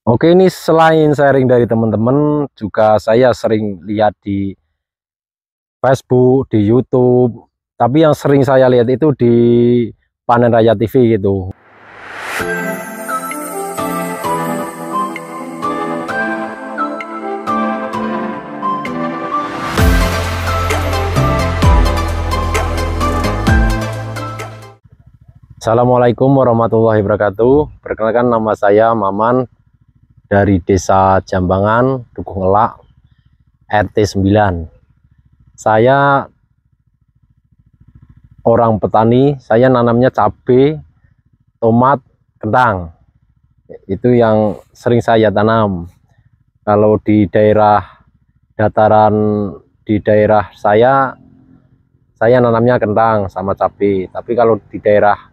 Oke, ini selain sharing dari teman-teman, juga saya sering lihat di Facebook, di YouTube. Tapi yang sering saya lihat itu di Panen Raya TV gitu. Assalamualaikum warahmatullahi wabarakatuh. Perkenalkan, nama saya Maman dari Desa Jambangan, Dukuh Ngelak, RT 9. Saya orang petani, saya nanamnya cabai, tomat, kentang. Itu yang sering saya tanam. Kalau di daerah dataran, di daerah saya nanamnya kentang sama cabai. Tapi kalau di daerah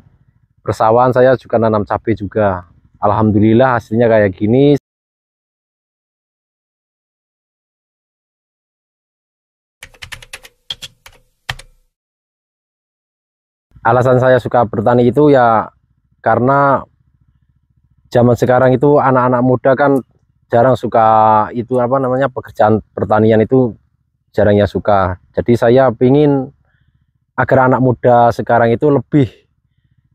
persawahan saya juga nanam cabai juga. Alhamdulillah hasilnya kayak gini. Alasan saya suka bertani itu ya karena zaman sekarang itu anak-anak muda kan jarang suka itu apa namanya, pekerjaan pertanian itu jarang yang suka. Jadi saya ingin agar anak muda sekarang itu lebih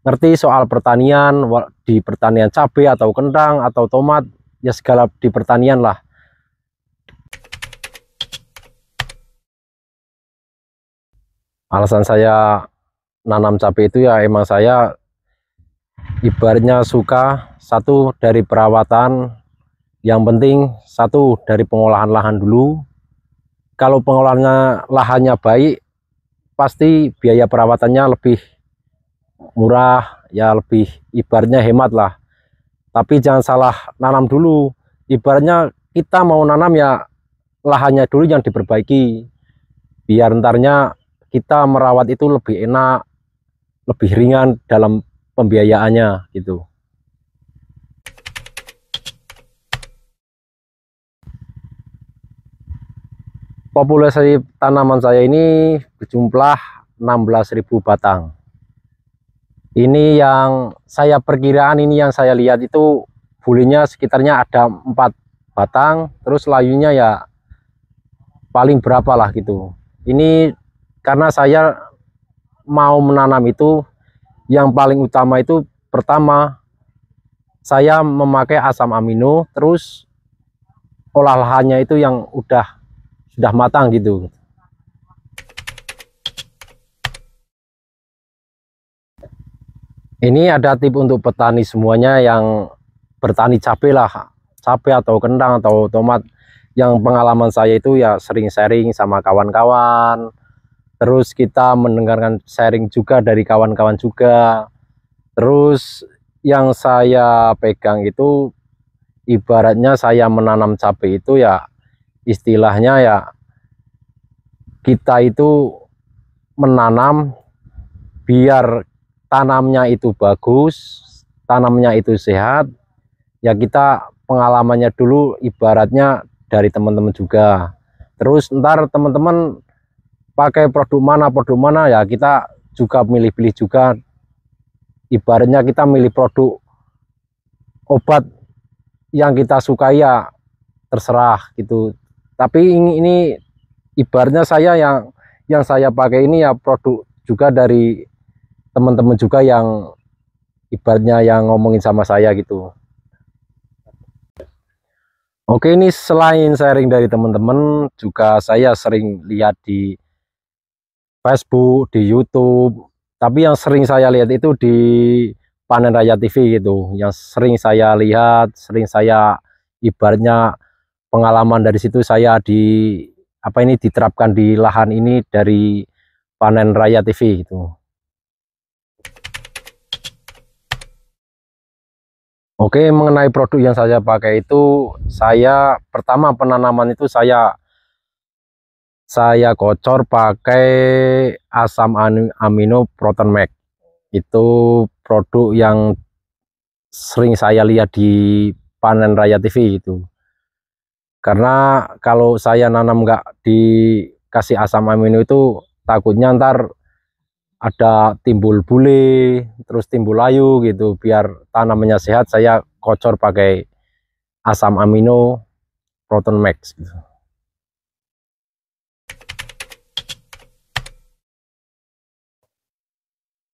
ngerti soal pertanian, di pertanian cabai atau kentang atau tomat, ya segala di pertanian lah. Alasan saya nanam cabai itu ya emang saya ibaratnya suka, satu dari perawatan, yang penting satu dari pengolahan lahan dulu. Kalau pengolahannya lahannya baik, pasti biaya perawatannya lebih murah, ya lebih ibaratnya hemat lah. Tapi jangan salah nanam dulu. Ibaratnya kita mau nanam ya lahannya dulu yang diperbaiki, biar entarnya kita merawat itu lebih enak, lebih ringan dalam pembiayaannya gitu. Populasi tanaman saya ini berjumlah 16.000 batang. Ini yang saya perkiraan, ini yang saya lihat itu bulinya sekitarnya ada 4 batang, terus layunya ya paling berapa lah gitu. Ini karena saya mau menanam itu, yang paling utama itu pertama saya memakai asam amino, terus olahannya itu yang sudah matang gitu. Ini ada tip untuk petani semuanya yang bertani cabai lah, cabai atau kentang atau tomat. Yang pengalaman saya itu ya sering sharing sama kawan-kawan, terus kita mendengarkan sharing juga dari kawan-kawan juga. Terus yang saya pegang itu ibaratnya saya menanam cabai itu ya istilahnya ya kita itu menanam biar tanamnya itu bagus, tanamnya itu sehat, ya kita pengalamannya dulu ibaratnya dari teman-teman juga. Terus ntar teman-teman pakai produk mana ya kita juga milih-pilih juga. Ibaratnya kita milih produk obat yang kita sukai ya terserah gitu. Tapi ini ibaratnya saya yang saya pakai ini ya produk juga dari teman-teman juga yang ibaratnya yang ngomongin sama saya gitu. Oke, ini selain sharing dari teman-teman, juga saya sering lihat di Facebook, di YouTube. Tapi yang sering saya lihat itu di Panen Raya TV gitu. Yang sering saya lihat, sering saya ibaratnya pengalaman dari situ saya diterapkan di lahan ini dari Panen Raya TV gitu. Oke, mengenai produk yang saya pakai itu, saya pertama penanaman itu saya kocor pakai asam amino proton max. Itu produk yang sering saya lihat di Panen Raya TV itu. Karena kalau saya nanam nggak dikasih asam amino itu takutnya ntar ada timbul bule, terus timbul layu gitu. Biar tanamannya sehat, saya kocor pakai asam amino Proton Max gitu.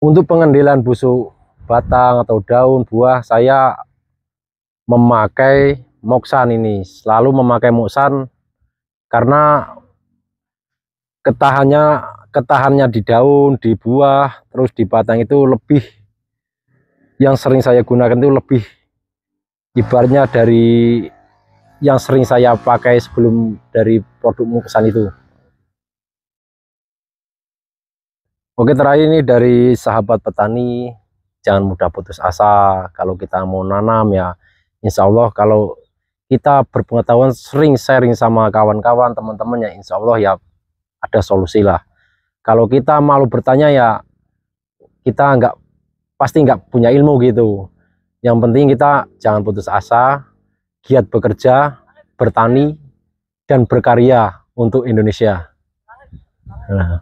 Untuk pengendalian busuk batang atau daun buah, saya memakai Moxan ini. Selalu memakai Moxan karena ketahannya di daun, di buah, terus di batang itu lebih, yang sering saya gunakan itu lebih, ibaratnya dari yang sering saya pakai sebelum dari produk Moxan itu. Oke, terakhir ini dari sahabat petani, jangan mudah putus asa. Kalau kita mau nanam ya, insya Allah kalau kita berpengetahuan, sering sharing sama kawan-kawan, teman-teman ya, insya Allah ya ada solusi lah. Kalau kita malu bertanya ya, kita pasti nggak punya ilmu gitu. Yang penting kita jangan putus asa, giat bekerja, bertani, dan berkarya untuk Indonesia. Nah.